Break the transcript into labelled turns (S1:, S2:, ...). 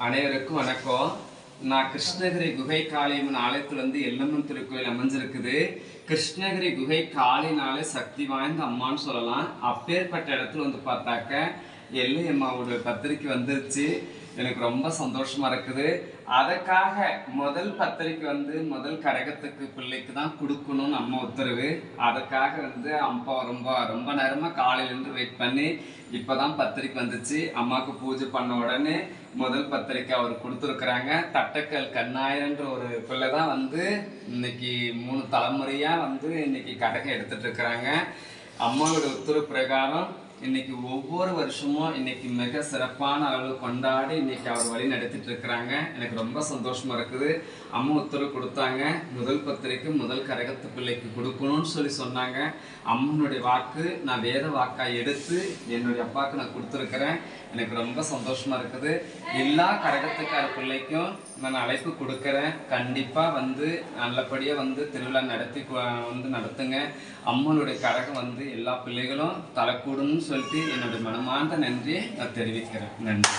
S1: அனைவருக்கும் வணக்கம். நான் கிருஷ்ணகிரி குகை காளியம்மன் ஆலயத்துல எல்லம்மன் திருக்கோயில் அமைஞ்சிருக்குது. கிருஷ்ணகிரி குகை காளினாலே சக்தி வாய்ந்த அம்மான்னு சொல்லலாம். அப்பேற்பட்ட இடத்துல பார்த்தாக்க எல்லை அம்மாவோட பத்திரிக்கை வந்துருச்சு. எனக்கு ரொம்ப சந்தோஷமா இருக்குது. அதுக்காக முதல் பத்திரிக்கை முதல் கரகத்துக்கு பிள்ளைக்கு தான் கொடுக்கணும்னு அம்மா உத்தரவு. அதுக்காக அம்மா ரொம்ப ரொம்ப நேரமாக காலையிலேருந்து வெயிட் பண்ணி இப்போதான் பத்திரிக்கை வந்துச்சு. அம்மாவுக்கு பூஜை பண்ண உடனே முதல் பத்திரிக்கை அவர் கொடுத்துருக்குறாங்க. தட்டக்கல் கண்ணாயிரன்ற ஒரு பிள்ளை தான் இன்னைக்கு 3 தலைமுறையாக இன்னைக்கு கரகம் எடுத்துட்டு இருக்கிறாங்க. அம்மாவோட உத்தரவு பிரகாரம் இன்னைக்கு ஒவ்வொரு வருஷமும் இன்னைக்கு மிக சிறப்பான அளவு கொண்டாடி இன்னைக்கு அவர் வழி நடத்திட்டு இருக்கிறாங்க. எனக்கு ரொம்ப சந்தோஷமா இருக்குது. அம்மா உத்தரவு கொடுத்தாங்க, முதல் பத்திரிக்கை முதல் கரகத்து பிள்ளைக்கு கொடுக்கணும்னு சொன்னாங்க. அம்மனுடைய வாக்கு நான் வேத வாக்கா எடுத்து என்னுடைய அப்பாவுக்கு நான் கொடுத்துருக்கிறேன். எனக்கு ரொம்ப சந்தோஷமா இருக்குது. எல்லா கரகத்துக்கார பிள்ளைக்கும் நான் அழைப்பு கொடுக்குறேன். கண்டிப்பா நல்லபடியா திருவிழா நடத்துங்க. அம்மனுடைய கரகம் எல்லா பிள்ளைகளும் தலைக்கூடுன்னு சொல்லிட்டு என்னுடைய மனமார்ந்த நன்றியை நான் தெரிவிக்கிறேன். நன்றி.